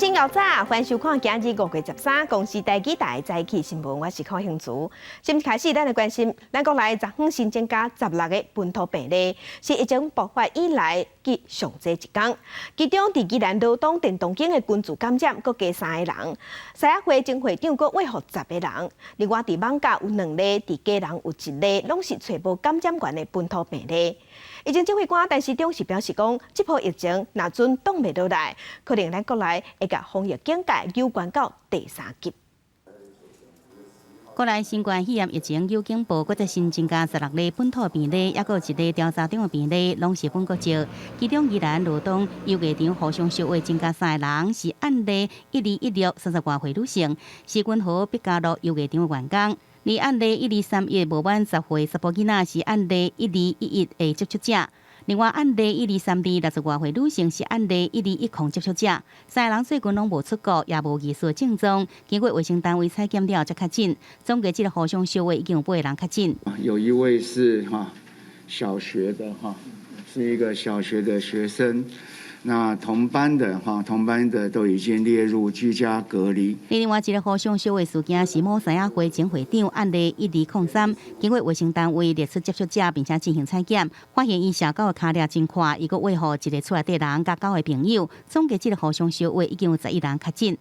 前要早，欢迎收看今日5月13公司台记台早起新闻，我是邝兴珠。先开始，咱来关心，咱国内昨昏新增加16个本土病例，是疫情爆发以来计上济一天。其中，伫宜兰罗东电动间的群组感染，各加3个人。西亚会前会长阁卫复10个人。另外，伫艋舺有2例，伫家人有1例，拢是找无感染源的本土病例。疫情指挥官陈时中是表示讲，这波疫情若准挡袂落来，可能咱国内会甲防疫警戒攸关到第3级。国内新冠肺炎疫情有警报，搁再新增加16例本土病例，也有1例调查中的病例，拢是本国籍。其中宜兰罗东游艺场互相烧话增加3个人，是案例121630外岁女性，是军河毕加路游艺场的员工。而案例1231无满10岁查甫囡仔是案例1211的接触者，另外案例123260外岁女性是案例1210接触者，3个人最近拢无出国，也无疑似症状，经过卫生单位采检了才确诊。总计这个互相烧话已经有8个人确诊。有一位是小学的是一个小学的学生。那同班的都已经列入居家隔离。另外一个互相烧话事件是某西亚会前会长案例1203，经过卫生单位列出接触者，并且进行采检，发现伊社交的卡列真快，伊阁卫复一个厝内底人甲9个朋友，总计这个互相烧话已经有11人确诊。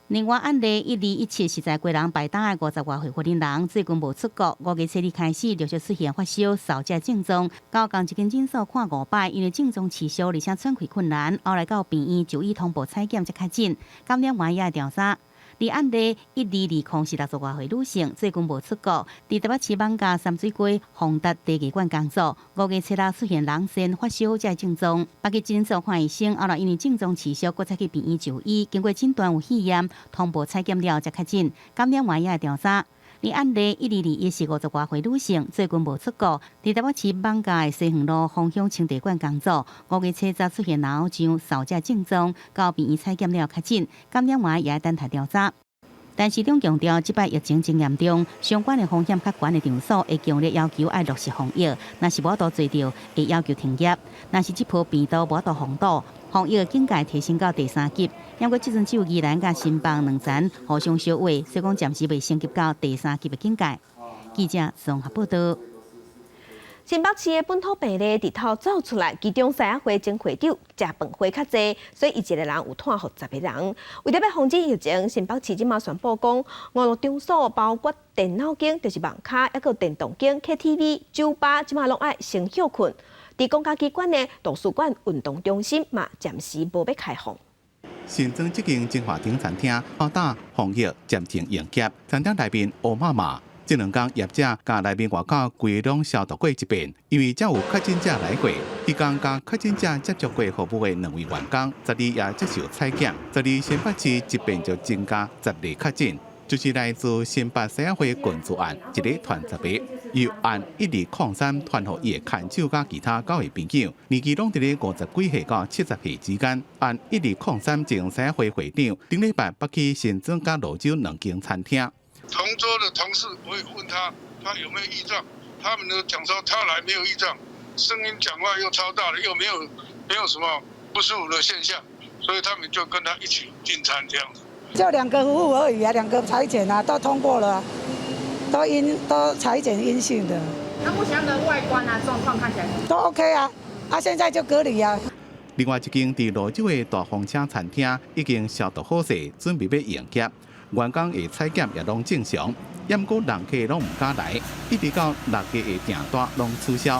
另外案例1217是在家人拜档的50外岁福人人，最近无出国，5月7日开始陆续出现发烧、扫这症状，到共一间诊所看5摆，因为症状持续而且喘气困难，后来到病院就医通报采检才确诊，感染源也会调查。而案例1220是60外岁女性，最近无出国，伫台北市艋舺三水街宏达地技馆工作。5月7日出现人痠、发烧这症状，北去诊所看医生，后来因为症状持续，搁再去病院就医，经过诊断有肺炎，通报采检了才确诊，感染源也会调查。而案例1221是50外岁女性，最近无出国，伫台北市艋舺的西园路芳香清地馆工作。5月7日出现脑胀、扫这症状，到病院采检了确诊，感染源也会等待调查。陈时中强调，这摆疫情真严重，相关的风险较悬的场所会强烈要求要落实防疫，若是无法度做到，会要求停业。若是这波病毒无法度防堵，防疫警戒提升到第3级。因为即阵只有宜兰甲新邦2层互相烧话，所以讲暂时未升级到第3级的警戒。记者综合报道。新北市的本土病例日头走出来，其中西亚会前会长食饭会较济，所以伊一个人有摊互10个人。为了要防止疫情，新北市即马宣布讲，5路场所包括电脑间，就是网咖，还有电动间、KTV、酒吧，即马拢爱先休困。伫公家机关的图书馆、运动中心嘛，暂时无要开放。新增这间精华町餐厅，好打防疫暂停营业，餐厅内面乌麻麻。这2天业者甲内面外口规拢消毒过一遍，因为才有确诊者来过。迄天甲确诊者接触过服务的2位员工，12也接受采检，12新北市一遍就增加10例确诊，就是来自新北西亚会群组案一个传10例，由案1203传予伊的牵手甲其他9位朋友，年纪拢伫咧50几岁到70岁之间。案1203前西亚会会长顶礼拜北去新增加泸州2间餐厅。同桌的同事，我也问他有没有异状，他们都讲说他来没有异状，声音讲话又超大的，又没有什么不舒服的现象，所以他们就跟他一起进餐这样子。就2个服务而已啊，2个采检啊，都通过了，都采检阴性的。那目前的外观啊状况看起来都 OK 啊，现在就隔离啊。另外一间伫泸州的大风车餐厅已经消毒好势，准备要营业。员工的采检也拢正常，不过人客拢唔敢来，一直到6月的订单拢取消。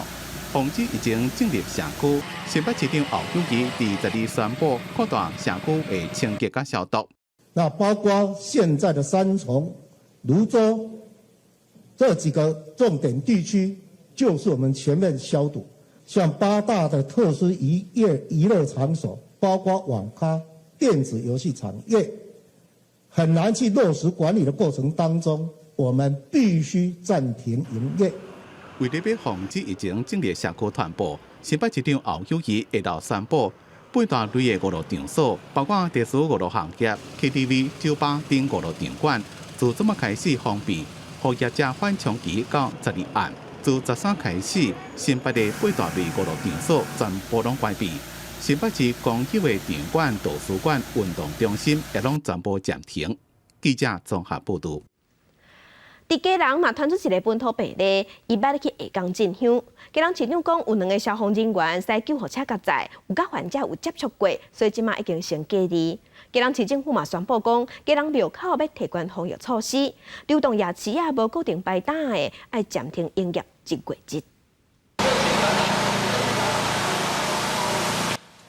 防止疫情进入社区，新北市长侯友宜伫12宣布扩大社区的清洁甲消毒。那包括现在的三重、泸州这几个重点地区，就是我们全面消毒。像8大的特殊娱乐场所，包括网咖、电子游戏产业。很难去落实管理的过程当中，我们必须暂停营业。为了要防止疫情进入社区传播，新北市长侯友宜下昼宣布，8大类的5路场所，包括特殊5路行业、KTV、酒吧等5路场馆，自昨晚开始封闭，予业者缓冲期到12暗。自13开始，新北的8大类5路场所全部拢关闭。新北市公休的场馆、图书馆、运动中心也拢全部暂停。记者综合报道。伫基隆嘛传出一个本土病例，伊捌去下岗进香。基隆市长讲，有2个消防人员驶救护车甲载，有甲患者有接触过，所以即马已经先隔离。基隆市政府嘛宣布讲，基隆庙口要提悬防疫措施，流动夜市啊无固定排档的，要暂停营业1月日。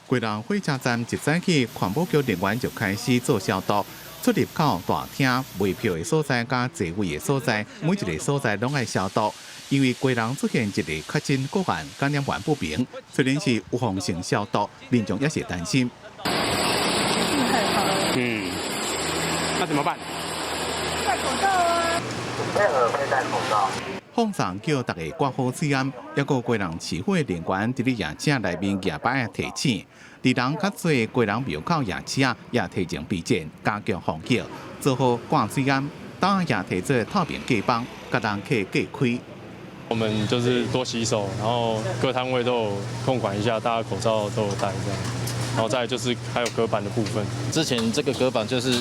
基隆火车站一早起，环保局人员就开始做消毒。出入口、大厅、卖票的所在、甲座位的所在，每一个所在拢爱消毒。因为基隆出现一个确诊个案，感染源不明，虽然是有风性消毒，民众也是担心。那怎么办？戴口罩啊！配合佩戴口罩。放上叫大家挂好水安，也有基隆市府的人员伫咧夜市内面夜摆提醒。伫人较多基隆庙口夜市也提前备战，加强防疫，做好挂水安，当也提做透明隔板，甲人客隔开。我们就是多洗手，然后各摊位都有控管一下，大家口罩都有戴这样。然后再来就是还有隔板的部分。之前这个隔板就是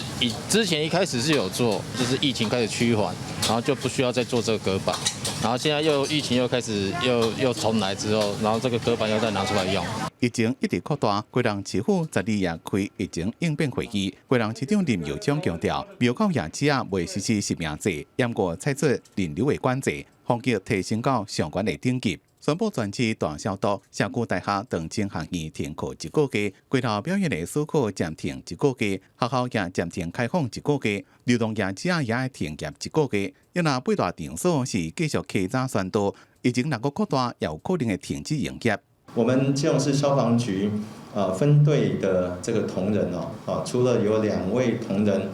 之前一开始是有做，就是疫情开始趋缓，然后就不需要再做这个隔板。然后现在疫情又开始又重来之后，然后这个隔板又再拿出来用。疫情一直扩大，基隆市府12夜开疫情应变会议。基隆市长林佑昌强调，庙口夜市未实施实名制，严格采取人流的管制，防疫提升到上悬的等级。宣布全市大消毒，社区大学等经学院停课1个月，街头表演的所课暂停1个月，学校也暂停开放1个月，流动夜市也要停业1个月。要那8大场所是继续开闸宣导，疫情若个扩大，也有可能会停止营业。我们基隆市消防局分队的这个同仁除了有2位同仁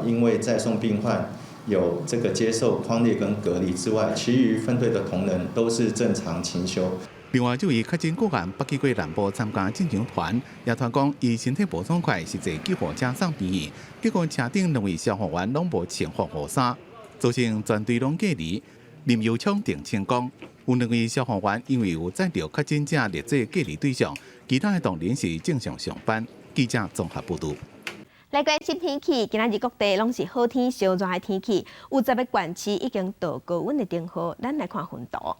因为载送病患有这个接受匡列跟隔离之外，其余分队的同仁都是正常勤休。另外，这位确诊个案北基过南部参加进香团，也团讲伊身体无爽快，是坐救护车送病院，结果车顶2位消防员拢无穿防护衫，造成全队拢隔离。林佑昌澄清讲，有2位消防员因为有载着确诊者列做隔离对象，其他的同仁是正常上班。记者综合报道。来关心天气，今仔日各地拢是好天、烧热的天气，有10个县市已经到高温的灯号。咱来看分图。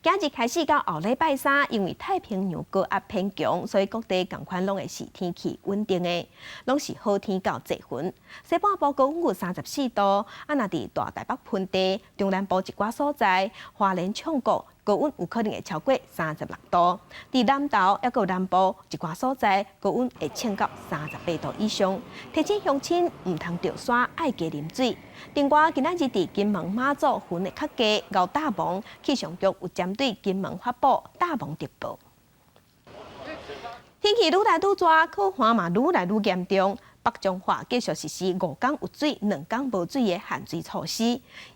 今日开始到后礼拜3，因为太平洋高压偏强，所以各地同款拢会是天气稳定的，拢是好天到济云。西半部高温有34度，若伫大台北盆地、中南部一寡所在、花莲唱国高温有可能会超过36度。伫南投也有南部一寡所在，高温会升到38度以上。提醒乡亲唔通着山，爱加啉水。另外，今仔日伫金门马祖云的较低，熬大蒙气象局有针对金门发布大蒙特报。天气愈来愈热，酷寒嘛愈来愈严重。北中华继续实施5天有水、2天无水的限水措施。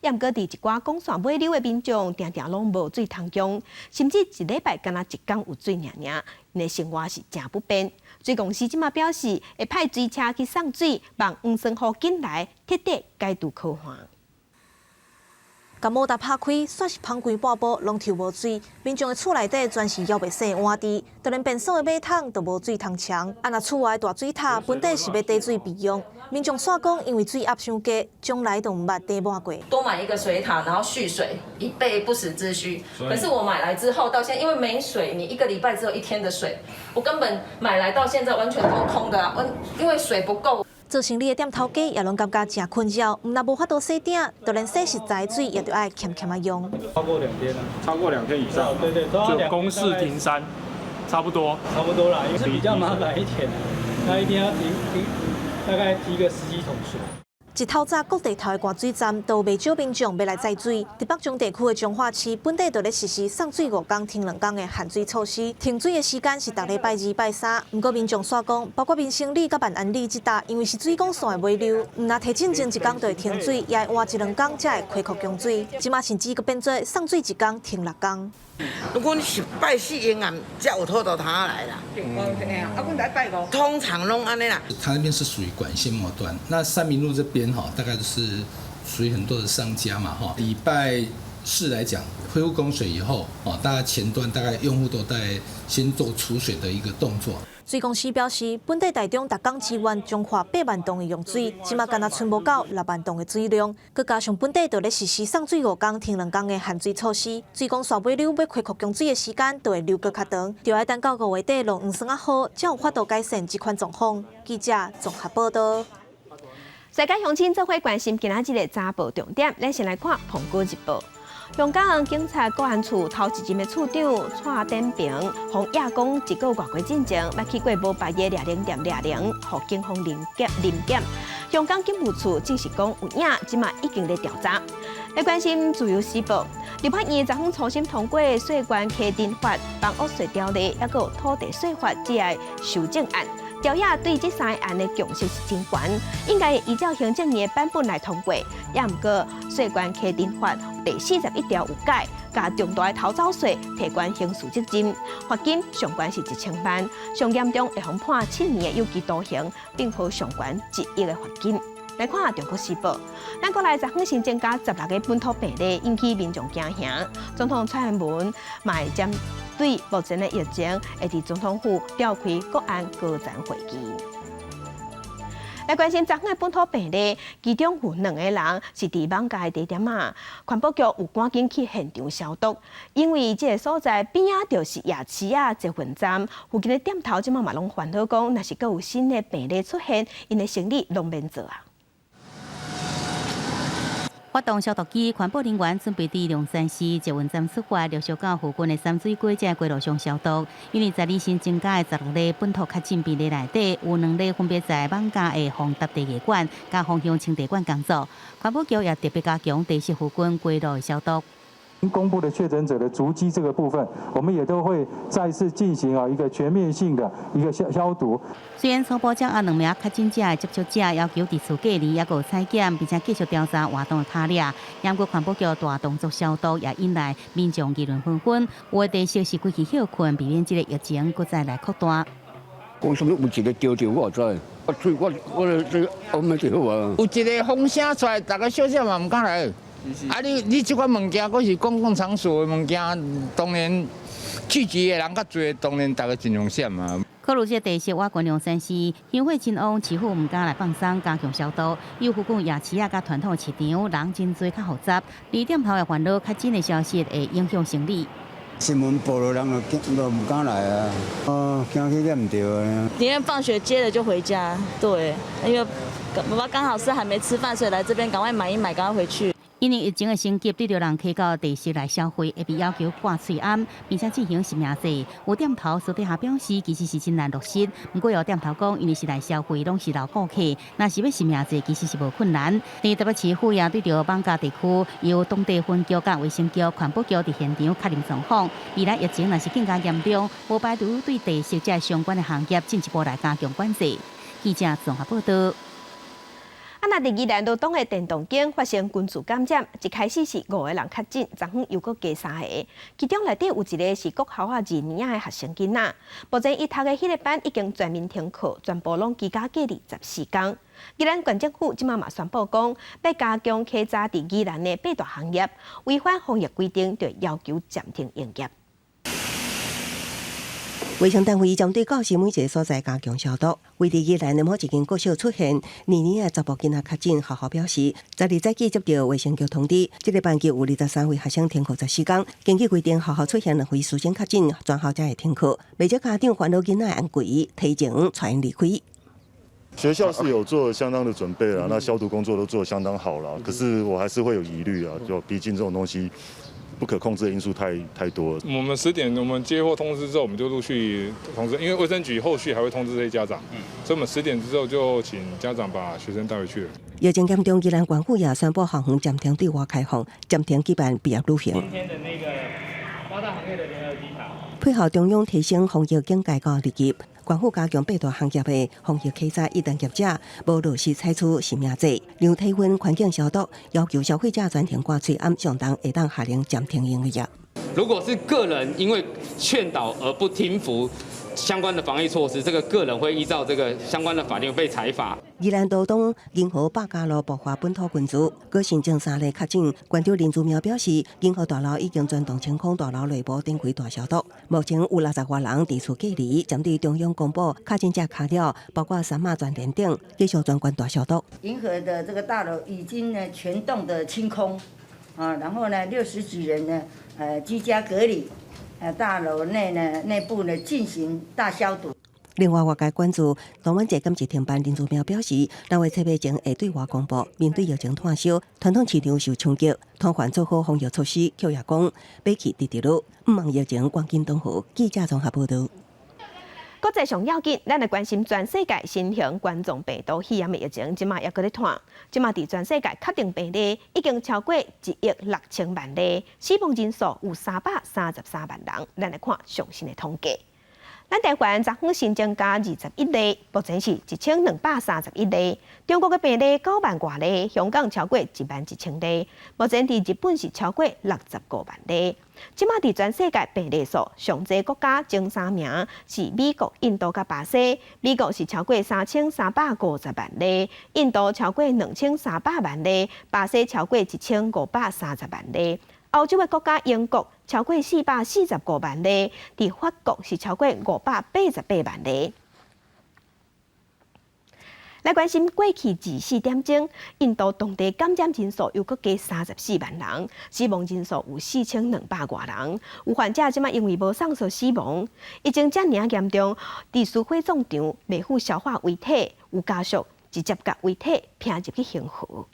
也毋过，伫一寡公线买溜的民众，常常拢无水通用，甚至一礼拜敢若1天有水尔，因的生活是真不便。水公司即马表示，会派水车去送水，望黄sơn河进来，彻底解除酷寒。甲毛达拍开，煞是芳规半步拢抽无水，民众的厝内底全是枵袂洗的碗池，就连便所的马桶都无水通冲。若厝外大水塔本底是要滴水备用，民众煞讲因为水压伤低，将来都毋捌滴满过。多买一个水塔，然后蓄水，以备不时之需。可是我买来之后，到现在因为没水，你1个礼拜只有1天的水，我根本买来到现在完全都空的啊！因为水不够。做生意的店头家也拢感觉真困扰，毋但无法度洗鼎，就连洗实在的水也都要欠欠啊用。超过2天了，超过2天以上。对，就公示停3，差不多啦，因为是比较麻烦一点，那一天要停，大概提个10几桶水。一透早各地头的灌水站都有不少民众要来载水。伫北中地区的彰化市，本地就咧实施送水5天停2天的限水措施。停水的时间是逐礼拜2、拜3。不过民众煞讲，包括民生里甲万安里这搭，因为是水管线的尾流，毋若提前前1天就会停水，也会换1、2天才会恢复供水。即马甚至佫变做送水1天停6天。如果你是拜4永暗才有土豆汤来啦，阮来拜5，通常拢安尼啦。它那边是属于管线末端，那三民路这边大概就是属于很多的商家嘛礼拜市来讲，恢复供水以后，大概前端大概用户都在先做储水的一个动作。水公司表示，本地台中逐工支援彰化8万栋的用水，即马敢若剩无到6万栋的水量，佮加上本地就咧实施送水5工停2工的限水措施，水公线尾流要恢复供水的时间就会留搁较长，就要等到5月底龙黄霜好，才有法度改善这款状况。记者综合报道。世界乡亲做伙关心今仔日的早报重点，咱先来看《澎湖日报》。香港警察国安处头一任的处长蔡典平，向亚公1个月过进前，捌去过无牌的掠零店掠零，互警方临检。香港警务处证实讲有影，即马已经在调查。来关心自由时报，立法院昨昏初审通过税关稽征法、房屋税条例，还有土地税法这个修正案。调查对这3个案的共识是真悬，应该依照行政院的版本来通过。也毋过，税关稽征法第41条有改，甲重大的偷走税提悬刑事责任，罚金上悬是1000万，上严重会判7年的有期徒刑，并可上悬1亿的罚金。来看《中国时报》，咱国内昨昏新增加16个本土病例，引起民众惊吓。总统蔡英文嘛会针对目前的疫情，会伫总统府召开国安高层会议。来关心昨昏的本土病例，其中有2个人是伫网咖的地点啊，环保局有赶紧去现场消毒，因为这个所在边啊就是夜市啊集运站，附近的店头即马嘛拢烦恼讲，若是阁有新的病例出现，因的生意拢免做啊。发动消毒机，环保人员准备伫龙山市集运站出发，陆续到附近的三水街这街路上消毒。因为在日新增加的16例本土确诊病例内底，有2例分别在网咖的防搭地铁馆、加方向清地馆工作。环保局也特别加强地市附近街路的消毒。公布的确诊者的足迹这个部分，我们也都会再次进行一个全面性的一个消毒。虽然初步将2名确诊者的接触者要求伫厝隔离，也有采检，并且继续调查活动的卡抓，不过环保局大动作消毒，也引来民众议论纷纷。有的地区是规气休困，避免这个疫情搁再来扩大。讲什么有一个丢掉，我知，我们就好啊。有一个风声出来，大家小姐嘛唔敢来。啊！你这款物件，佫是公共场所的物件，当然聚集的人较多，当然大家尽量闪嘛。考虑这地势瓦管龙山市乡会真旺，市府唔敢来放松，加强消毒。有附近夜市啊，甲传统市场人真多，较复杂。2点头的烦恼，较真的消息会影响生理。新闻报了，人都唔敢来啊！惊去念唔到啊！宁愿放学接了就回家，对，因为爸爸刚好是还没吃饭，所以来这边赶快买一买，赶快回去。因为疫情的升级，对着人去到地市来消费，会被要求挂喙安，并且进行实名制。有店头私底下表示，其实是真难落实。不过有店头讲，因为是来消费，拢是老顾客，若是要实名制，其实是无困难。台北市府也对着网咖地区，由当地分局甲卫生局、环保局伫现场确认状况。未来疫情若是更加严重，无排除对地市这相关的行业进一步来加强管制。记者综合报道。那第2兰路东的电动间发生群聚感染，一开始是5个人确诊，昨昏又搁加3个，其中内底有1个是国校2年的学生囡仔。目前伊读的迄个班已经全面停课，全部拢居家隔离14天。宜兰县政府即马宣布讲，要加强稽查伫宜兰的8大行业，违反防疫规定，就要求暂停营业。卫生单位针对教室每一个所在加强消毒。为伫宜兰的某一间国小出现2年的查甫囡仔确诊，学校表示，12早起接到卫生局通知，这个班级有23位学生停课14天。根据规定，学校出现2回事件确诊，全校才会停课。未少家长烦恼囡仔安全，提前带因离开。学校是有做相当的准备了，那消毒工作都做得相当好了。可是我还是会有疑虑啊，就毕竟这种东西。不可控制的因素太多了。我们10点我们接获通知之后，我们就陆续通知，因为卫生局后续还会通知这些家长，所以我们10点之后就请家长把学生带回去了。疫情严重，宜兰县府也宣布校园暂停对外开放，暂停举办毕业旅行。今天的那个8大行业的联合稽查，配合中央提升防疫警戒到日级。官府加强病毒行业的防疫稽查，一旦业者无落实采取实名制、量体温、环境消毒，要求消费者全程挂嘴暗上当，会当下令暂停营业。如果是个人因为劝导而不听服相关的防疫措施，这个个人会依照这个相关的法令被裁罚。宜兰道东银河百家乐爆发本土群组，各新增3例确诊。关长林祖苗表示，银河大楼已经全动清空大楼内部展开大消毒。目前有60多人伫厝隔离，针对中央公布确诊者卡了，包括三马全联等，继续专管大消毒。银河的这个大楼已经呢全栋的清空，然后呢60几人呢居家隔离。大楼内呢，内部呢进行大消毒。另外，外界关注台湾节今次停办，林祖苗表示，6月7日前会对外公布。面对疫情炭烧，传统市场受冲击，摊贩做好防疫措施，却也讲买气直直落，唔望疫情赶紧东河。记者综合报道。国际上要紧，咱来关心全世界新型冠状病毒肺炎的疫情，即马也搁咧传。即马伫全世界确定病例已经超过1.6亿万例，死亡人数有333万人。咱来看最新的统计。咱台湾昨昏新增加21例，目前是1231例。中国的病例9万多例，香港超过11000例。目前伫日本是超过65万例。即马伫全世界病例数上济国家前3名是美国、印度甲巴西。美国是超过3350万例，印度超过2300万例，巴西超过1530万例。欧洲的国家英国超过445万例，伫法国是超过588万例。来关心过去24点钟，印度当地感染人数又搁加34万人，死亡人数有4200多人。有患者即马因为无送寿死亡，疫情遮尔严重，伫尸火葬场未赴消化遗体，有家属直接甲遗体拼入去刑湖。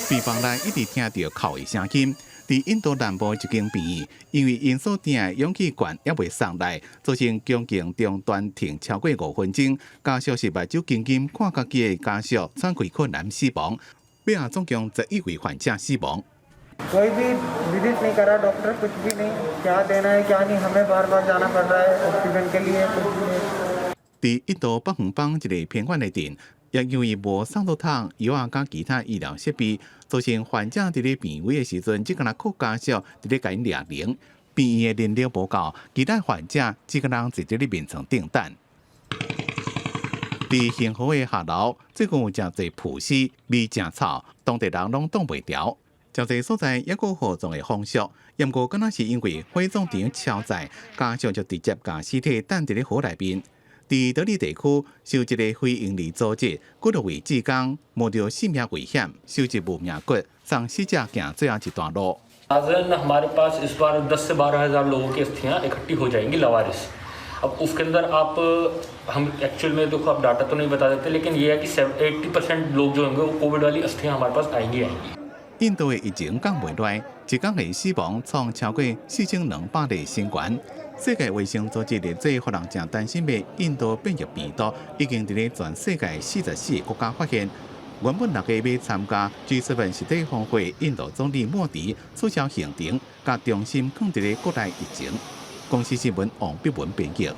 病房内一直听到哭的声音。伫印度南部一间病院，因为因所订的氧气罐也未送来，造成将近中断停超过5分钟。家属是目睭金金看家己的家属喘气困难死亡，尾下总共11位患者死亡。कोई भी विजिट नहीं करा डॉक्टर कुछ भी नहीं क्या देना है क्या नहीं हमें बार-बार जाना पड़ रहा है ऑक्सीजन के लिए कुछ भी नहीं。伫印度北方邦一个偏远的镇。也因为无送到汤药啊，甲其他医疗设备，造成患者伫咧病危的时阵，只敢若靠家属伫咧甲因抓铃。病院的人力无够，其他患者只敢若直接咧面床顶等。伫幸福的下楼，最近有真侪曝尸、味正臭，当地人拢挡袂牢。真侪所在也有火葬的风俗，不过敢若是因为火葬场超载，家属就直接将尸体等伫咧火内面。伫德里地区，受一个非营利组织骨肉为志工，冒着性命危险收集无名骨，送死者行最后一段路。हमारे पास इस बार 10 से 12,000 लोगों की अस्थियां इकट्ठी हो जाएंगी लवारिस। अब उसके अंदर आप हम एक्चुअल में देखो आप डाटा तो नहीं बता देते, लेकिन ये है कि 80% लोग जो होंगे वो कोविड वाली अस्थियां हमारे पास आएंगी।印度的疫情降袂落，一天的死亡创超过4200例新冠。世界卫生组织列做互人正担心的印度变异病毒，已经伫咧全世界44个国家发现。原本6月要参加 G7 实体峰会，印度总理莫迪取消行程，甲重心放伫咧国内疫情。公司新闻王碧文编辑。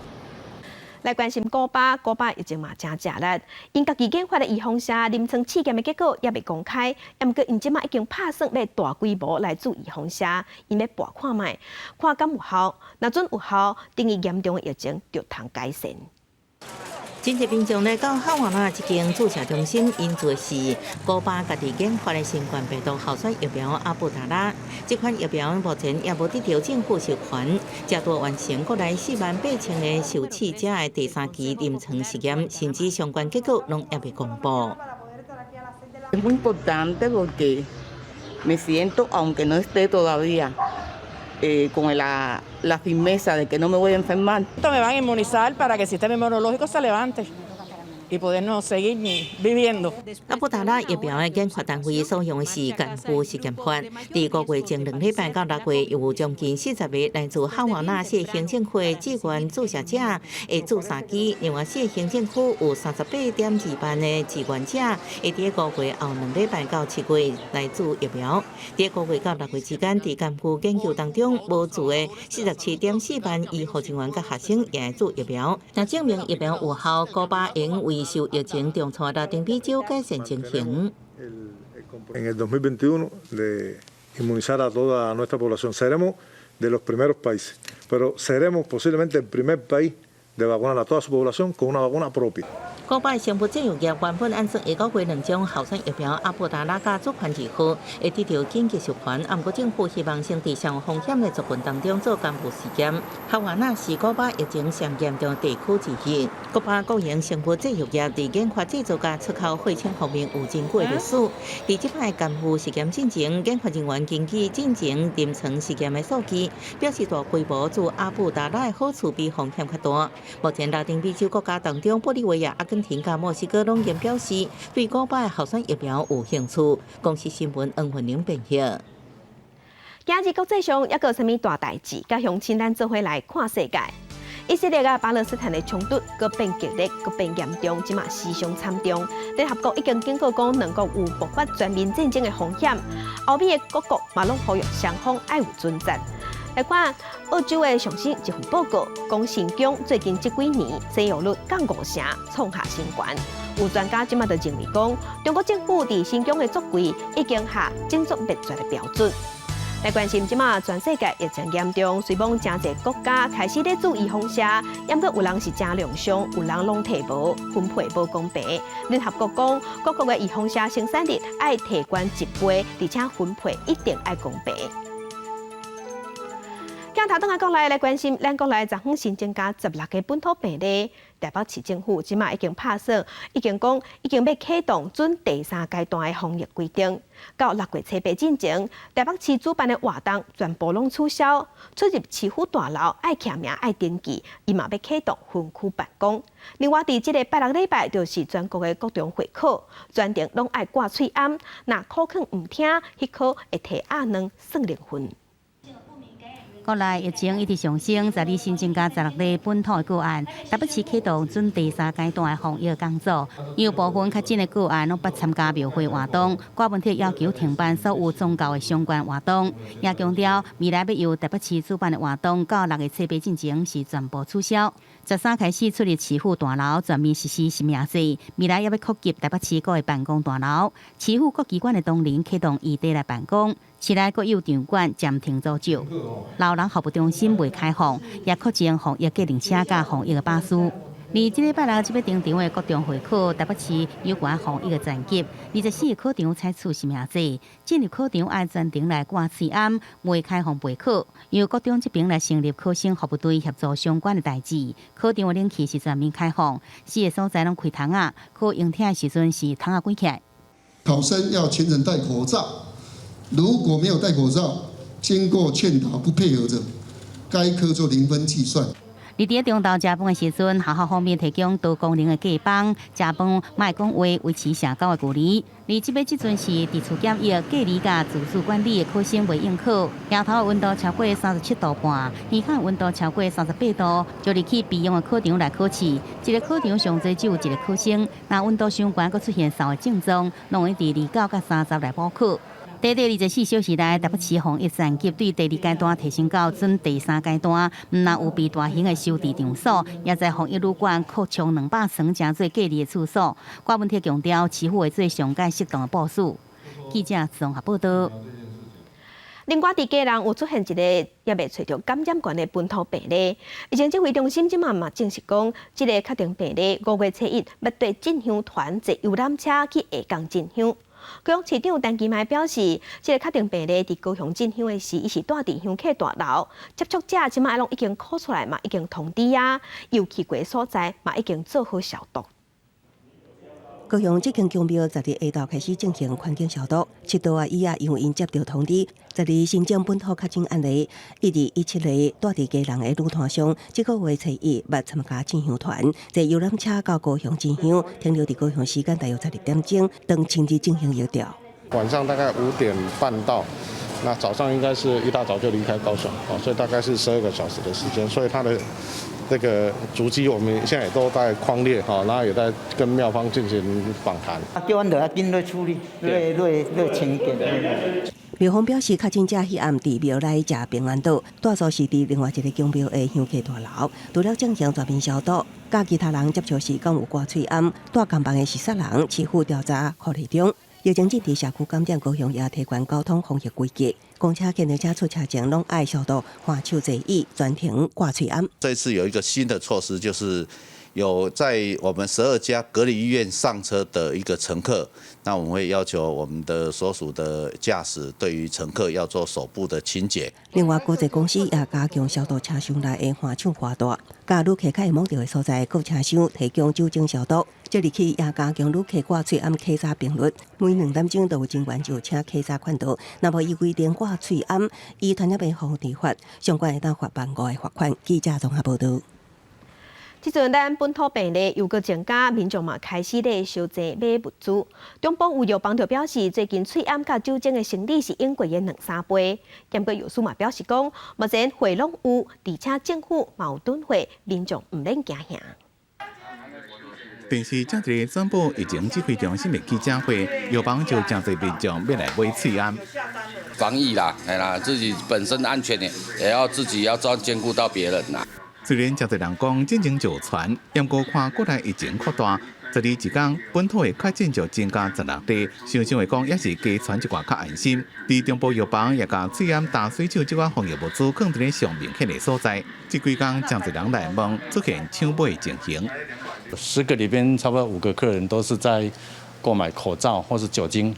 来关心古巴疫情嘛真热烈，因家己研发的预防射临床试验的结果也未公开，不过因即马已经拍算要大规模来做预防射，因要博看卖，看敢有效。若准有效，等于严重的疫情就通改善。真侪民众来到汉瓦那一间注射中心，因做是古巴家己研发的新冠病毒候选疫苗阿布达拉。这款疫苗目前也无得到政府授权，正在完成国内48000个受试者的第3期临床实验，甚至相关结果拢也未公布。Es muy importante porque me siento, aunque no esté todavía con la firmeza de que no me voy a enfermar. Me van a inmunizar para que el sistema inmunológico se levante y podernos seguir viviendo。阿布达拉疫苗的研发单位所用的是干部实验法。第5月前2礼拜到6月，又有将近40个来自哈瓦那市行政区志愿注射者的注射机，另外市行政区有38.2万的志愿者，会伫5月后2礼拜到7月来注疫苗。伫5月到6月之间，伫干部研究当中无注的47.4万医护人员甲学生也会注疫苗。那证明疫苗有效，古巴应为受疫情重创拉丁美洲改善情形。En el 2021 de inmunizar a toda nuestra población. Seremos de los primeros países, pero seremos posiblemente el primer país de vacunar a toda su población con una vacuna propia. 古巴生物制药业原本按说19月2种候选疫苗阿布达拉甲主权2号会得到紧急授权，不过政府希望先伫上有风险的族群当中做干部试验。哈瓦那是古巴疫情上严重地区之一。古巴国营生物制药业伫研发制造甲出口火枪方面有珍贵历史。伫即摆干部实验进程，研发人员根据进行临床实验的数据，表示大规模做阿布达拉的好处比风险较大。目前拉丁美洲国家当中，玻利维亚、阿根廷甲墨西哥拢已表示对古巴的候选疫苗有兴趣。公司新闻黄云玲编译。今日国际上还有啥物大代志？甲乡亲咱做伙来看世界。以色列甲巴勒斯坦的冲突搁变激烈，搁变严重，即嘛死伤惨重。联合国已经警告讲，两国有爆发全面战争的风险。欧美的各国嘛拢呼吁双方爱有尊重。来看澳洲的上新一份报告，讲新疆最近这几年生育率降5成，创下新高。有专家即马就认为讲，中国政府伫新疆的作为已经下种族灭绝的标准。来关心即马全世界疫情严重，虽讲真侪国家开始咧注意放射，也过有人是真良伤，有人拢摕无，分配无公平。联合国讲，各国的预放射生产率爱提高1倍，而且分配一定爱公平。今头等下国内来关心，咱国内昨昏新增加16个本土病例。台北市政府即马已经拍摄，已经要启动准第3阶段的防疫规定。到6月7日进前，台北市主办的活动全部拢取消。出入市府大楼爱签名爱登记，伊嘛要启动分区办公。另外，伫即个拜6礼拜，就是全国的各种会考，全程拢爱挂喙罨，若考卷唔听，迄科会摕A2算0分。国内疫情一直上升，昨日新增加16例本土的个案。台北市启动准第3阶段的防疫工作，有部分确诊的个案拢不参加庙会活动。郭文铁要求停办所有宗教的相关活动，也强调未来要由台北市主办的活动到6月7日进前是全部取消。13开始出入市府大楼全面实施实名制，未来也要扩及台北市各个办公大楼。市府各机关的同仁启动异地来办公。市内各有场馆暂停租借，老人服务中心未开放，也扩增防疫机动车甲防疫的巴士。而这礼拜六即要登场的各种会考，台北市有关防疫的战绩，24个考场采取实名制，进入考场爱全程来挂喙罨，未开放备考。由各种这边来成立考生服务队协助相关的代志。考场的冷气是全面开放，4个所在拢开窗啊，考用听的时阵是窗啊关起来。考生要全程戴口罩。如果没有戴口罩，经过劝导不配合者，该科做0分计算。伫伫中昼食饭的时阵，学校方面提供多功能的隔板，食饭莫讲话，维持社交的距离。而即摆即阵是伫厝检疫、隔离甲自主管理的考生未应考，额头温度超过37度半，耳孔温度超过38度，就入去备用的考场来考试。一个考场上最只有1个考生，若温度相关，佫出现3个症状，拢会伫29到30来补考。短短24小时内，台北市防疫战绩对第2阶段提升到准第3阶段，毋但有比大型的收治场所，也在防疫旅馆扩充200床真侪隔离的处所。郭文铁强调，市府会做上届适当的部署。记者综合报道。另外，伫家人有出现一个也未找到感染源的本土病例，疫情指挥中心即嘛证实讲，这个确定病例5月7日要对进香团坐游览车去下港进香。高雄市长陈其迈表示，这个确定病例伫高雄进香的时，伊是住伫香客大楼，接触者即马拢已经考出来嘛，已经通知啊，又去过所在嘛，已经做好消毒。高雄这间公庙12下昼开始进行环境消毒。7道以因为因接到通知，12新增本土确诊案例，117例住伫家人的女摊商，这个月初1捌参加进香团，坐游览车到高雄进香，停留伫高雄时间大约12点钟，当亲自进行邮调。晚上大概5点半到。那早上应该是一大早就离开高雄，所以大概是12个小时的时间，所以他的这个足迹我们现在也都在匡列，然后也在跟庙方进行访谈。叫阮就要紧来处理，来清洁。庙方表示，确诊者迄暗伫庙内食平安岛，住所是伫另外一个公庙的香客大楼，除了进行全面消毒，甲其他人接触时敢有挂喙暗，住工房的14人持续调查处理中。疫情进伫社区感染，高雄也提悬交通防疫规矩，公车、电动车出车前拢爱消毒，换手座椅专停挂喙暗。这次有一个新的措施，就是有在我们12家隔离医院上车的一个乘客，那我们会要求我们的所属的驾驶对于乘客要做手部的清洁。另外，国际公司也加强消毒车厢内的换手花带，甲旅客可以摸到的所在各车厢提供酒精消毒。即日起也加强旅客挂喙暗客查频率，每2点钟都有人员就请客查看到，若无依规定挂喙暗，依传染病防治法，相关会当罚1万5的罚款。记者综合报道。即阵咱本土病例又搁增加，民众嘛开始咧收济买物资。中部有药房就表示，最近喙暗甲酒精的生理是应过的2-3倍。检过药师嘛表示讲，目前货拢有，而且政府嘛有囤货，民众唔免惊吓。但是，这日总部疫情指挥中心的记者会，药房就真侪民众要来买喙暗。防疫啦，自己本身安全也要自己要兼顾到别人啦。虽然真侪人讲进前就传，不过看国内疫情扩大，12日一天本土的确诊就增加16例，想想会讲也是加传一寡较安心。伫中部药房也甲喙暗、打水手这款防疫物资放伫咧上明显的所在，这几天真侪人来问出现抢买情形。10个里边差不多5个客人都是在购买口罩或是酒精、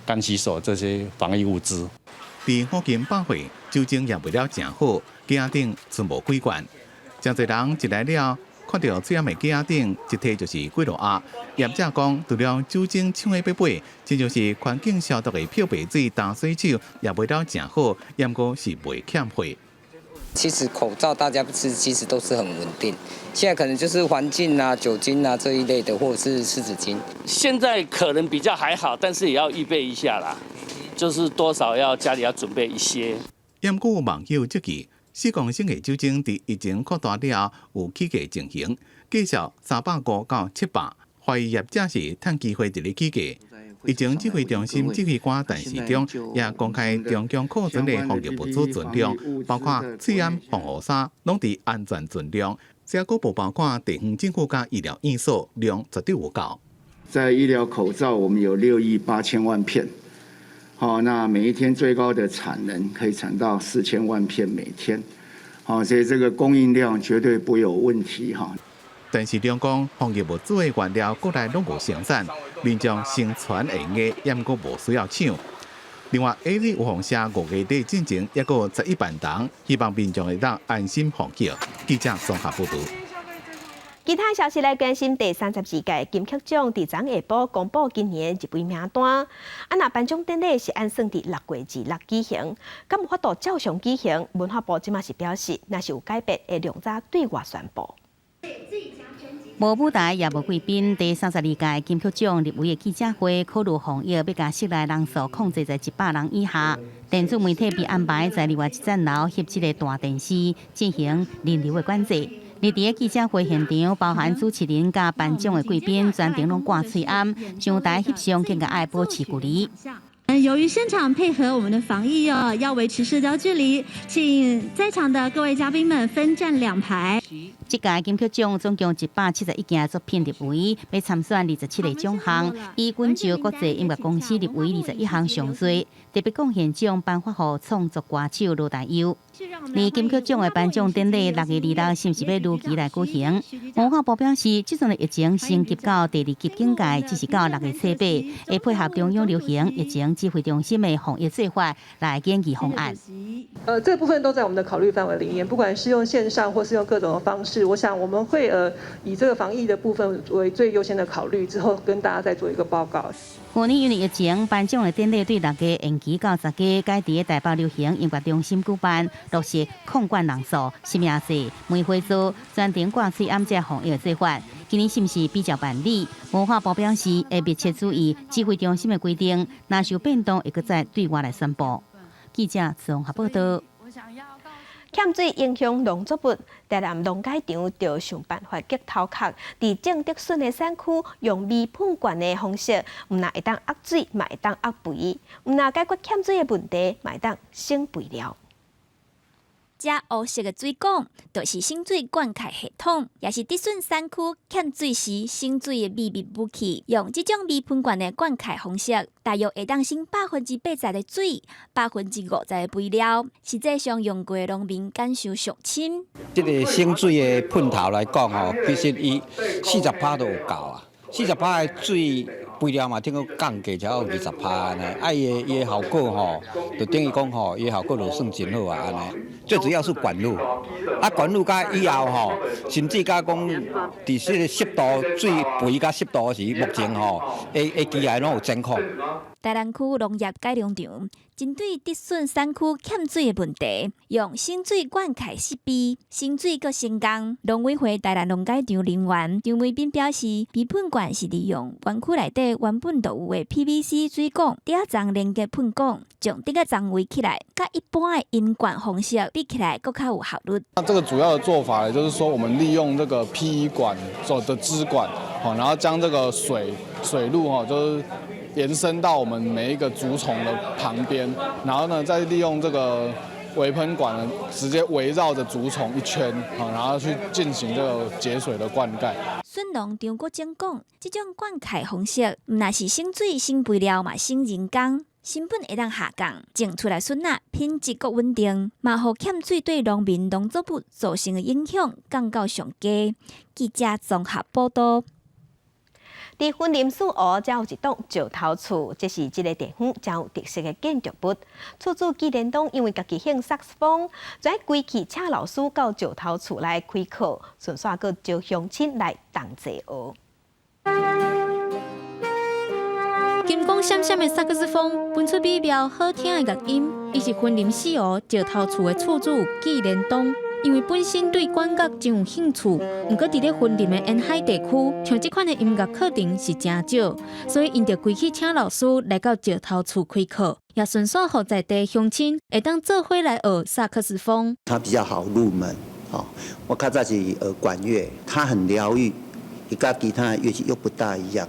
干洗手这些防疫物资。伫附近百货，酒精也卖了真好，架顶存无几罐。真侪人一来了，看到喙暗的架顶，一摕就是几落鸭。业者讲，除了酒精抢的要买，这就是环境消毒的漂白水、打水手也卖了真好，不过是袂欠货。其实口罩大家吃，其实都是很稳定。现在可能就是环境啊、酒精啊这一类的，或者是湿纸巾。现在可能比较还好，但是也要预备一下啦，就是多少要家里要准备一些。不过网友质疑，4公升的酒精伫疫情扩大了有起价情形，计售350到700，怀疑业者是趁机会伫咧起价。疫情指挥中心指挥官陈时中也公开中共库存的防疫物资存量，包括喙暗、防护衫，拢伫安全存量。这个不包括地方政府甲医疗院所，量绝对有够。在医疗口罩，我们有6亿8千万片。好，那每一天最高的产能可以产到4000万片每天。好，所以这个供应量绝对不会有问题哈。但是中讲防疫物资的原料国内拢无生产，民众生存会硬，也毋过无需要抢。另外 ，A 有放射5月底进前，也有11万人，希望民众会当安心防疫。记者综合报道。其他消息来关心第32届金曲奖，伫昨下晡公布今年入围名单。若颁奖典礼是按算伫6月26举行，敢有法度照常举行？文化部即马是表示，若是有改变，会量早对外宣布。无舞台也无贵宾，第32届金曲奖入围的记者会，考虑防疫，要甲室内人数控制在100人以下。电子媒体被安排在另外一层楼翕一个大电视，进行人流的管制。而伫个记者会现场，包含主持人甲颁奖的贵宾，全程拢挂喙暗，上台翕相更加爱保持距离。由于现场配合我们的防疫要维持社交距离，请在场的各位嘉宾们分站2排。这届金曲奖总共171件作品入围，要参选27个奖项，以滚石国际音乐公司入围21项上最。特别贡献奖颁发予创作歌手罗大佑。而金曲奖的颁奖典礼6月26是不是要如期来举行？文化部表示，这阵的疫情升级到第2级警戒，只是到6月初8，会配合中央流行疫情指挥中心的防疫做法来研议方案。这部分都在我们的考虑范围里面，不管是用线上或是用各种的方式，我想我们会以这个防疫的部分为最优先的考虑，之后跟大家再做一个报告。去年因为疫情，颁奖的典礼对6月延期到10月，改伫台北流行音乐中心举办，落实控管人数、实名制、每会数全程挂水暗这防疫的做法。今年是不是比较办理？文化部表示会密切注意指挥中心的规定，若有变动，会搁再对外来宣布。记者综合报道。欠水影响农作物，台南农改场就想办法激头壳，伫正德顺的产区用微喷灌的方式，唔但会当压水，嘛会当压肥，唔但解决欠水的问题，嘛会当省肥料。这黑色的水管，就是省水灌溉系统，也是德顺山区欠水时省水的秘密武器。用这种微喷灌的灌溉方式，大约会当省80%的水，50%的肥料，实际上用过的农民感受上深。这个省水的喷头来讲吼，其实伊40%都有够啊，40%的水。肥料嘛，顶个降价才有20%呢。伊的效果吼，就等于讲吼，伊的效果就算真好啊安尼。最主要是管路，管路甲以后吼，甚至甲讲，伫这个湿度水肥甲湿度时，目前吼，机械拢有监控。台南区农业改良场针对德顺山区欠水的问题，用省水灌溉设备，省水搁成功。农委会台南农改场人员张伟斌表示，微喷灌是利用园区内底原本就有的 PVC 水管，第一层连接喷管，将第个层围起来，甲一般的引灌方式比起来，更较有效率。那这个主要的做法呢，就是说我们利用这个 PE 管做的支管，然后将这个水路就是延伸到我们每一个竹丛的旁边，然后呢，再利用这个微喷管呢，直接围绕着竹丛一圈，然后去进行这个节水的灌溉。孙农张国珍讲，这种灌溉方式，唔但是省水、省肥料嘛，省人工，成本会当下降，种出来笋仔品质够稳定，嘛，互欠水对农民农作物造成的影响降到上低。记者综合报道。伫婚林树湖，才有一栋石头厝，这是这个地方较有特色的建筑物。厝主纪连东因为家己兴萨克斯风，就爱规气请老师到石头厝来开课，顺便阁招乡亲来同齐学。金光闪闪的萨克斯风，分出美妙好听的乐音。伊是婚林树湖石头厝的厝主纪连东。因为本身对管乐真有兴趣，不过伫咧婚林的沿海地区，像这款的音乐课程是真少，所以因就规起请老师来到石头厝开课，也顺便让在地乡亲会当做伙来学萨克斯风。它比较好入门，我较早是管乐，它很疗愈，伊甲其他的乐器又不大一样。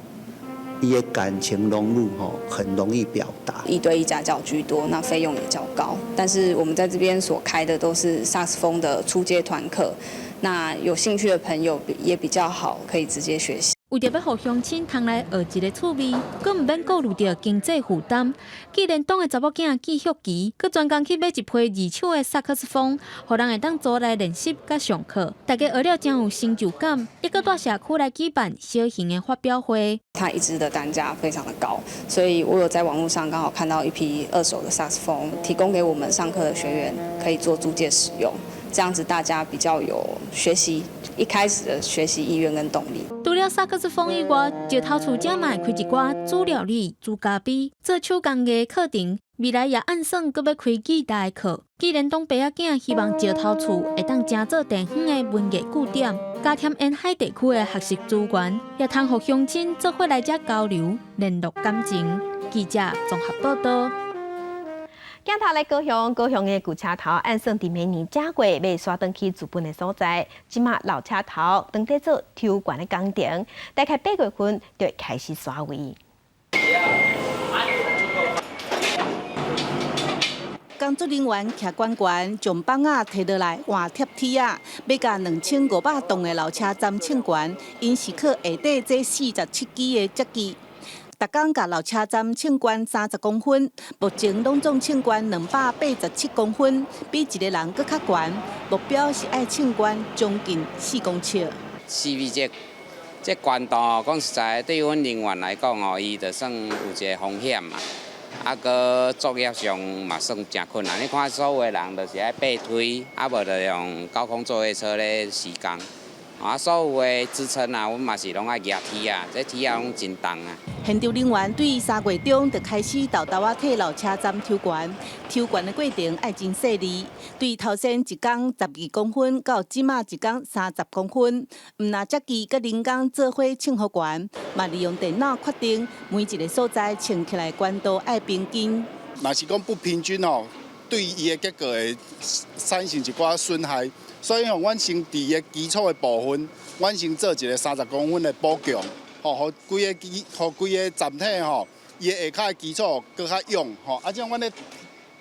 伊的感情融入很容易表达。1对1家教居多，那费用也较高。但是我们在这边所开的都是萨克斯风的初阶团课，那有兴趣的朋友也比较好，可以直接学习。为着要互乡亲通来学一个趣味，佫唔免顾虑到经济负担，纪连东的查某囝纪旭琪，佫专工去买一批2手的萨克斯风，互人会当做来练习甲上课。大家学了真有成就感，也佫到社区来举办小型的发表会。它一支的单价非常的高，所以我有在网络上刚好看到一批2手的萨克斯风，提供给我们上课的学员可以做租借使用。这样子大家比较有学习一开始的学习意愿跟动力。除了萨克斯风以外，石头厝正嘛会开一寡煮料理、煮咖啡、做手工艺课程。未来也按算阁要开几大的课。纪连东爸仔囝希望石头厝会当成做地方的文艺据点，加添沿海地区的学习资源，也通互乡亲做伙来遮交流、联络感情。记者综合报道。镜头来高雄的旧车头按算伫明年正月要刷登去资本的所在，即马老车头当在做抽管的工程，大概8月份就会开始刷位。工作人员徛悬悬，将棒仔摕落来换贴铁啊，要甲2500吨的老车站称悬，因是靠下底这47支的接机。逐工甲老车站称悬30公分，目前拢总称悬287公分，比一个人搁较悬。目标是爱称悬将近4公尺。CB 这悬度讲实在，对于阮人员来讲哦，伊就算有一个风险嘛。啊，个作业上嘛算真困难。你看所有的人都是爱爬梯，啊无就用高空作业车咧施工。啊，所有的支撑啊，阮嘛是拢爱举梯啊，这梯啊拢真重啊。现场人员对3月中就开始豆豆啊替老车站抽悬，抽悬的过程爱真细腻。对头先一工12公分，到即马一工30公分，毋那接机甲人工做伙称好悬，嘛利用电脑确定每一个所在称起来悬度爱平均。若是讲不平均哦，对伊的结果会产生一寡损害。所以吼，阮先伫伊基础的部分，阮先做一个30公分的补强，吼，互规个站体吼，伊的下骹的基础搁较勇，吼，啊，这样阮咧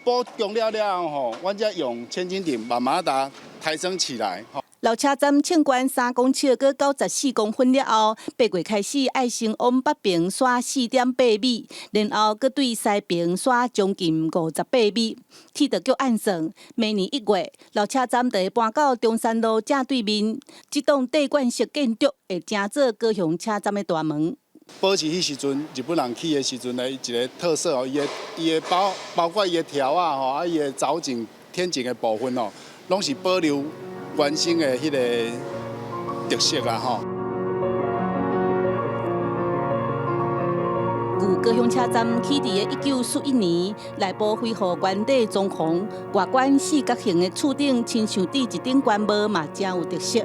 补强了后，阮才用千斤顶慢慢地抬升起来，吼。老车站称悬3公尺，搁94公分了后，爬过开始爱先往北边刷4.8米，然后搁对西边刷将近58米。铁道局按算，明年1月，老车站就会搬到中山路正对面，这栋地冠式建筑会成做高雄车站的大门。保持迄时阵日本人去的时阵的一个特色哦，伊的包括伊的条啊吼，啊伊的藻井、天井的部分哦，拢是保留原生的迄个特色啦吼。旧高雄车站起伫1941年，内部恢复原底装潢，外观四角形的厝顶亲像伫一顶棺木嘛，真有特色。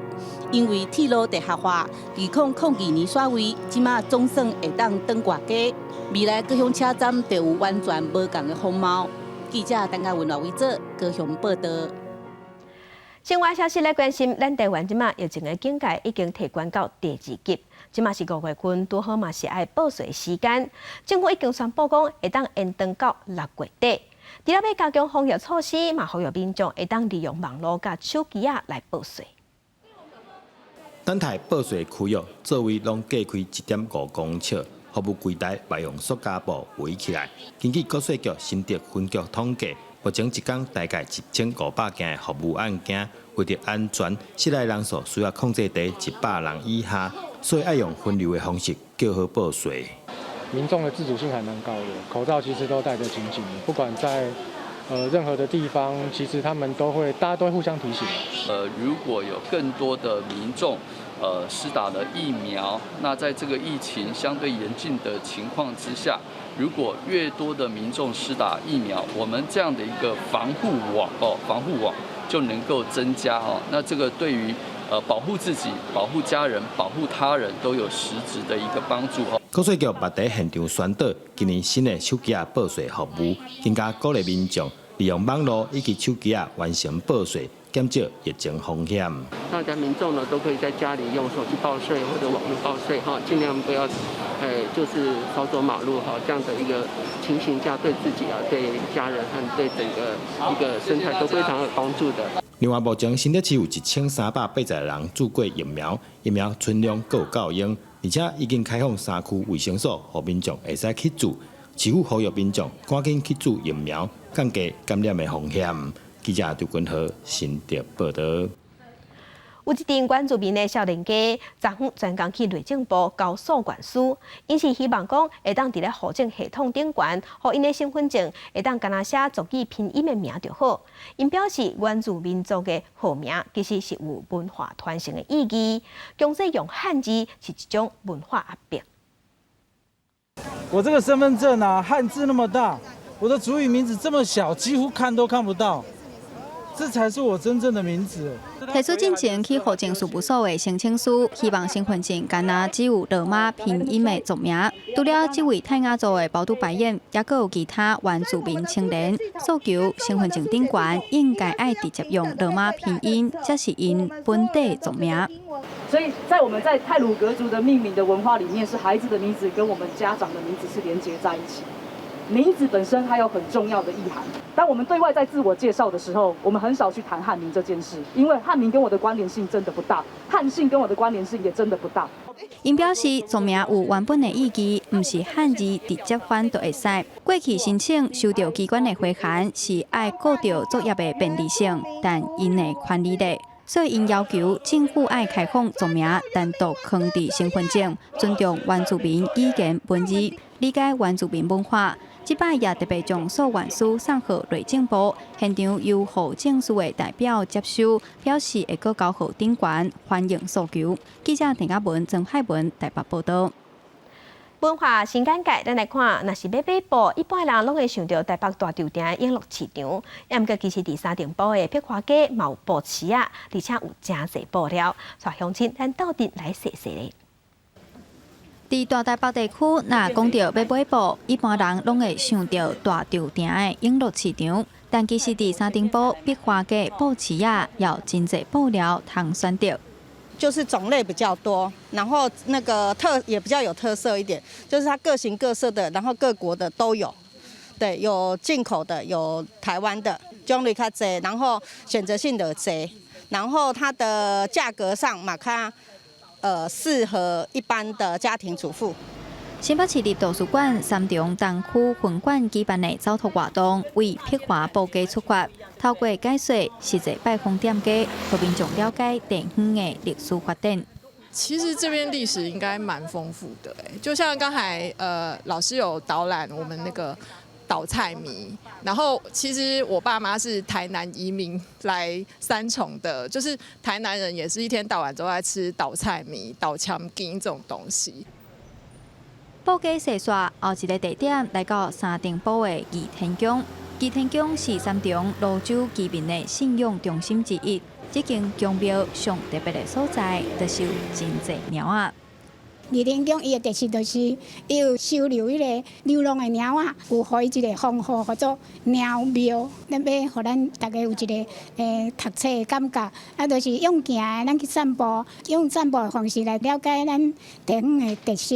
因为铁路地下化，2002年刷位，即马总算会当登外街。未来高雄车站就有完全无同的风貌。记者陈嘉文、为做高雄报道。新华消息来关心，咱台湾即马疫情的警戒已经提悬到第2级，即马是5月份，拄好嘛是爱报税时间。政府已经宣布讲会当延长到6月底。除了要加强防疫措施，嘛呼吁民众会当利用网络甲手机来报税。咱台报税区域座位拢各开1.5公尺，服务柜台卖用塑胶布围起来。根据国税局新竹分局统计，目前一天大概1500件的服务案件，为着安全，室内人数需要控制在100人以下，所以要用分流的方式叫好报税。民众的自主性还蛮高的，口罩其实都戴得紧紧的，不管在任何的地方，其实大家都会互相提醒。如果有更多的民众施打了疫苗，那在这个疫情相对严峻的情况之下，如果越多的民众施打疫苗，我们这样的一个防护网就能够增加哦。那这个对于保护自己、保护家人、保护他人都有实质的一个帮助哦。国税局也在现场宣导今年新的手机报税服务，更加鼓励民众利用网络以及手机完成报税，减少疫情风险。大家民众呢都可以在家里用手机报税或者网络报税哈，尽量不要就是操作马路哈，这样的一个情形下，对自己对家人和对整个一个生态都非常有帮助的。另外，目前新竹市有1380人注过疫苗，疫苗存量够够用，而且已经开放3区卫生所，让民众会使去注。市府呼吁民众赶紧去注疫苗，降低感染的风险。记者刘君豪新竹报道。有一阵原住民的少年家，昨昏专工去内政部交诉愿书，因是希望讲会当伫咧户政系统顶悬，互因的身份证会当干那写族语拼音的名就好。因表示原住民族的号名其实是有文化传承的意义，强制用汉字是一种文化压迫。我这个身份证啊，汉字那么大，我的族语名字这么小，几乎看都看不到。这才是我真正的名字。提出进前去户政事务所的申请书，希望身份证干那只有罗马拼音的族名。除了这位泰雅族的包督白燕，也阁有其他原住民青年诉求身份证顶悬应该爱直接用罗马拼音，这是因本地族名。所以在我们在太鲁阁族的命名的文化里面，是孩子的名字跟我们家长的名字是连结在一起。名字本身它有很重要的意涵。当我们对外在自我介绍的时候，我们很少去谈汉名这件事，因为汉名跟我的关联性真的不大，汉姓跟我的关联性也真的不大。因表示，族名有原本的意义，唔是汉字直接翻就会使。过去申请收到机关的回函，是爱顾到作业的便利性，但因的权利的。所以，因要求政府爱开放族名单独放伫身份证，尊重原住民语言本字，理解原住民文化。这摆也特别将所原书送予内政部，现场由户政司的代表接收，表示会搁交予顶悬，欢迎诉求。记者田家文、郑海文台北报道。文化新简介，咱来看，若是要买布，一般人拢会想到台北大稻埕永乐市场，也毋过其实第三顶埔的碧华街嘛有布市啊，而且有真侪布料。带乡亲咱到底来试试咧。伫大台北地区，若讲到要买布，一般人拢会想到大稻埕的永乐市场，但其实第三顶埔碧华街布市啊，有真侪布料通选择。就是种类比较多，然后那个也比较有特色一点，就是它各形各色的，然后各国的都有，对，有进口的，有台湾的，种类较多，然后选择性的多，然后它的价格上嘛，看适合一般的家庭主妇。新北市立图书馆三重东区分馆举办的走读活动，为碧华布街出发，透过解说实际拜访店家，和民众了解地方的历史发展。其实这边历史应该蛮丰富的，就像刚才老师有导览我们那个岛菜迷，然后其实我爸妈是台南移民来三重的，就是台南人也是一天到晚都在吃岛菜迷、岛枪筋这种东西。布街细刷后一个地点来到三顶埔的义天宫。义天宫是三重泸州居民的信仰中心之一。这间宫庙上特别的所在，就是有真侪猫仔。义天宫伊的特色就是伊有收留迄个流浪的猫仔，有互伊一个封号叫做猫庙。咱要互咱大家有一个读册的感觉，啊，就是用行的咱去散步，用散步的方式来了解咱地方的特色。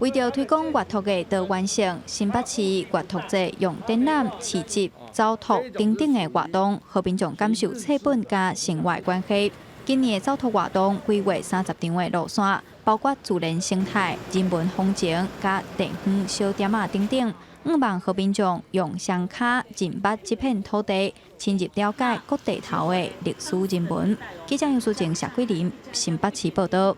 为着推广阅读的多元性，新北市阅读节用展览、市集、走读等等的活动，和民众感受册本加生活关系。今年的走读活动规划30场的路线，包括自然生态、人文风情、加地方小店啊等等。希望和民众用双脚进捌这片土地，深入了解各地头的历史人文。记者杨淑静、谢桂林，新北市报道。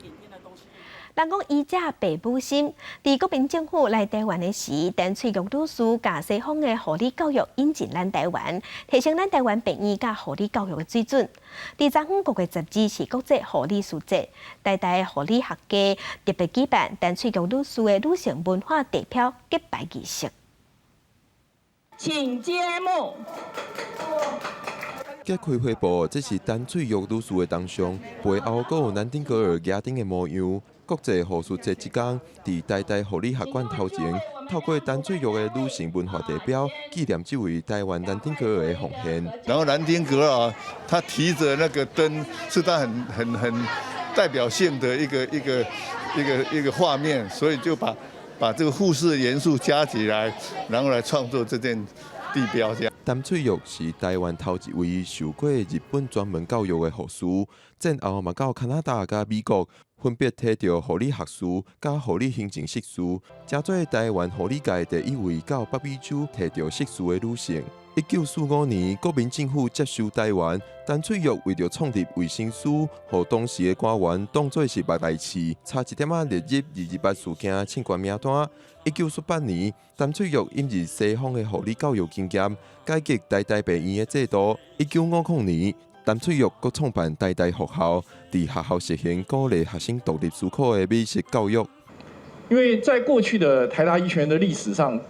人讲医者爸母心，伫国民政府来台湾的时，陈翠玉女士甲西方的护理教育引进咱台湾，提升咱台湾病院甲护理教育的水准。伫昨昏国际杂志是国际护理书节，台大护理学家特别举办陈翠玉女士的女性文化地标揭牌仪式。请揭幕。揭开会报，这是陈翠玉女士的铜像，背后阁有南丁格尔家庭的模样。国际护士节即天，伫台大护理学馆头前，透过陈翠玉的女性文化地标，纪念这位台湾南丁格尔的奉献。然后南丁格尔他提着那个灯，是他很代表性的一个画面，所以就把这个护士的元素加起来，然后来创作这件地标。陈翠玉是台湾头一位受过日本专门教育的护士，战后嘛到加拿大甲美国，分别摕到护理学士甲护理行政硕士，成做台湾护理界第一位到北美洲摕到硕士的女性。1945年，国民政府接收台湾，陈翠玉为着创立卫生司，互当时的官员当作是目来刺，差一点列入228事件庆冠名单。1918年，陈翠玉引入西方的护理教育经验，改革台大病院的制度。1950年，陈翠玉阁创办台大学校，伫学校实行鼓励学生独立思考的美式教育。因为在过去的台大医学院的历史上，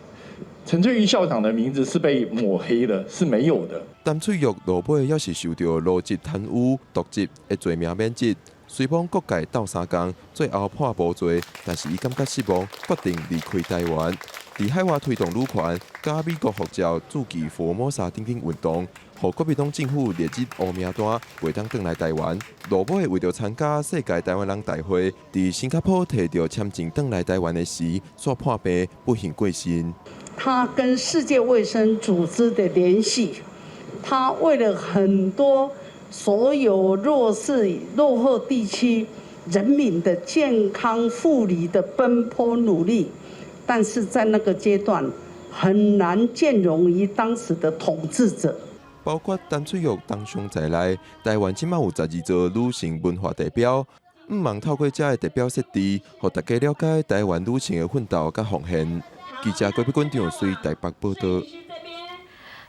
陈翠玉校长的名字是被抹黑的，是没有的。陈翠玉落尾也是受到罗织贪污、渎职的罪名免职，虽帮各界斗3工，最后判无罪，但是伊感觉失望，决定离开台湾。伫海外推动女权、甲美国护照、注记福尔摩沙等等运动，互国民党政府列入黑名单，袂当转来台湾。落尾为着参加世界台湾人大会，伫新加坡摕到签证转来台湾的时，煞破病不幸过身。它跟世界卫生组织的联系，它为了很多所有弱势、落后地区人民的健康护理的奔波努力，但是在那个阶段很难兼容于当时的统治者。包括陈翠玉当上在内，台湾即马有12座女性文化代表，毋忘透过这个代表设置，让大家了解台湾女性的奋斗甲奉献。记者郭碧君、张随台北报道。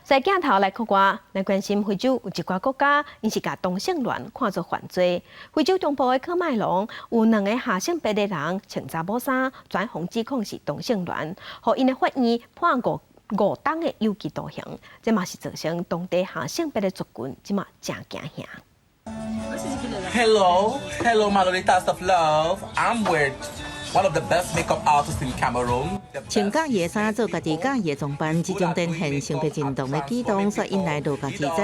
在镜头来看看，来关心非洲有一寡国家，因是把同性恋看作犯罪。非洲中部的科麦隆有2个下性别的人穿查某衫，转红指控是同性恋，互因的法院判5档的有期徒刑，这嘛是造成当地下性别的族群即嘛真惊吓。Hello, Marlolitas of Love. I'm with one of the best makeup artists in Cameroon. 穿假夜衫做家己假夜装扮，这种展现性别认同的举动，所引来多家记者。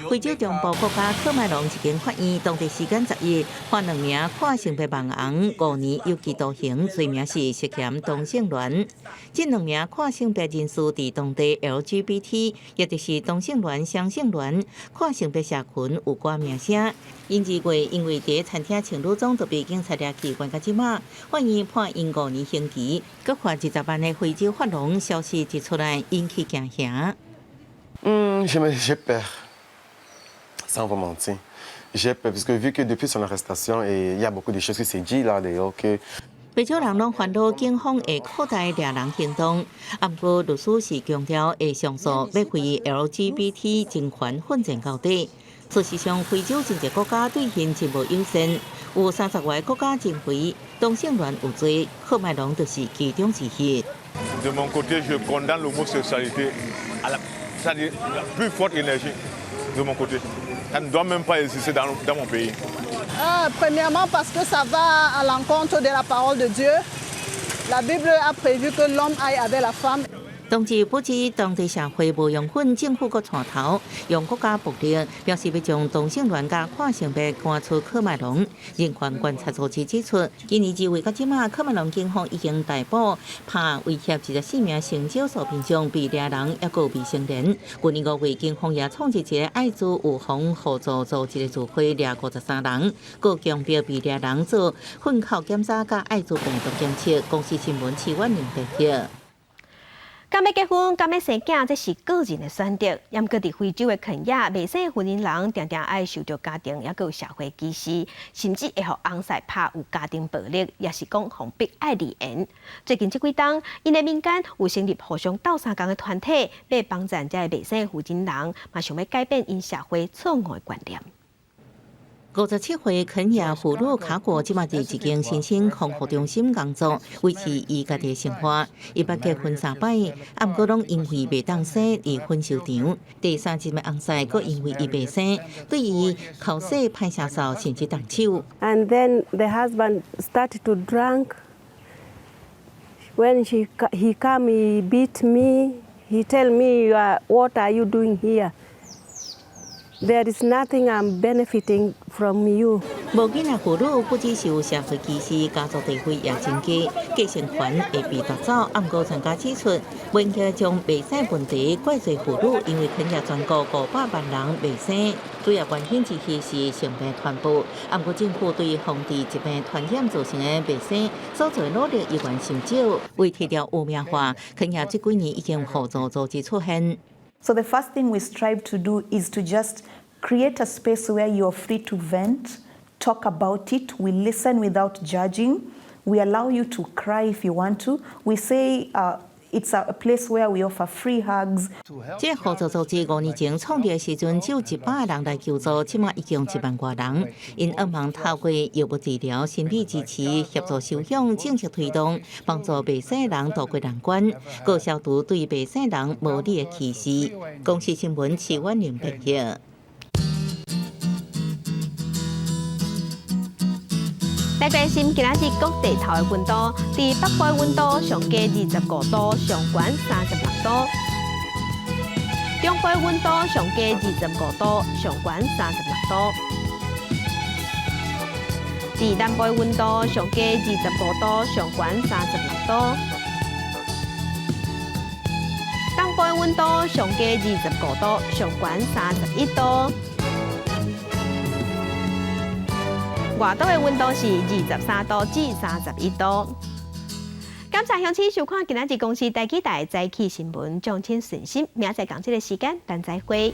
非洲中部国家科麦隆一间法院，当地时间10日判2名跨性别网红5年有期徒刑，罪名是涉嫌同性恋。这2名跨性别人士伫当地 LGBT， 也就是同性恋、双性恋、跨性别社群有挂名声。因2月因为伫餐厅穿女装，就被警察抓去关到即马，法院判因5年刑期。搁罚20万的非洲法郎消息一出来，引起惊吓。J'ai peur. Sans vous mentir. J'ai peur parce que vu que depuis son arrestation, il y a beaucoup de choses qui s'est dit là d'ailleurs que. 非洲人拢烦恼警方会扩大抓人行动，不过律师是强调会上诉要为 LGBT 人权奋战到底。事实上，非洲真侪国家对现真无友善，有30外国家认为同性恋有罪，科麦隆就是其中之一。De mon côté, je condamne l'homosexualité à la plus forte énergie de mon côté. Ça ne doit même pas exister dans mon pays. Premièrement parce que ça va à l'encontre de la parole de Dieu. La Bible a prévu que l'homme aille avec la femme. 同时，不止当地社会无容忍政府个带头用国家暴力，表示要将同性恋甲跨性别赶出科麦隆。人权观察组织指出，今年2月到即马，科麦隆警方已经逮捕拍威胁14名性少数民众被抓人，也有未成年。去年5月，警方也创立一个艾滋预防互助组织的聚会，抓53人，各强调被抓人做混口检查甲艾滋病毒检测。公司新闻7万0报道。敢要结婚、敢要生囝，这是个人的选择。因过伫非洲的肯亚，未生婚姻人常常爱受到家庭也有社会歧视，甚至会互翁婿拍有家庭暴力，也是讲互逼爱离缘。最近这几档，因的民间有成立互相斗相共的团体，要帮助这未生婚姻人，嘛想要改变因社会错误的观念。57岁肯亚妇女卡果即马伫一间新生康复中心工作，维持伊家己的生活。伊捌结婚3摆，不过拢因为袂当生离婚收场。第3集的翁婿阁因为伊袂生，对伊口舌歹下手，甚至动手。And then the husband started to drink. When he come, he beat me. He tell me, "What are you doing here? There is nothing I'm benefiting from you." 无囡仔妇女不只受社会歧视，家族地位也增加，继承权会被夺走。不过专家指出，不应该将未生问题怪罪妇女，因为肯亚全国500万人未生，主要原因之一是性别传播。不过政府对防治疾病传染造成的未生所做努力依然甚少，为提掉污名化，肯亚这几年已经互助组织出现。So the first thing we strive to do is to just create a space where you're free to vent, talk about it. We listen without judging. We allow you to cry if you want to. We say it's a place where we offer free hugs. 这互助组织5年前创立的时阵，只有100个人来求助，即马已经1万多人。因希望透过药物治疗、心理支持、协助收养、正式推动，帮助未生人渡过难关，各消除对未生人无理的歧视。公司新闻7万0报道。来关心今仔日各地头的温度，伫北部温度上加25度，上悬36度；中部温度上加25度，上悬36度；伫南部温度上加25度，上悬36度；部的温度上低25度，上悬31度。外岛的温度是23度至31度。感谢乡亲收看今仔日公司台记台早起新闻，掌声顺心，明仔同这个时间，咱再会。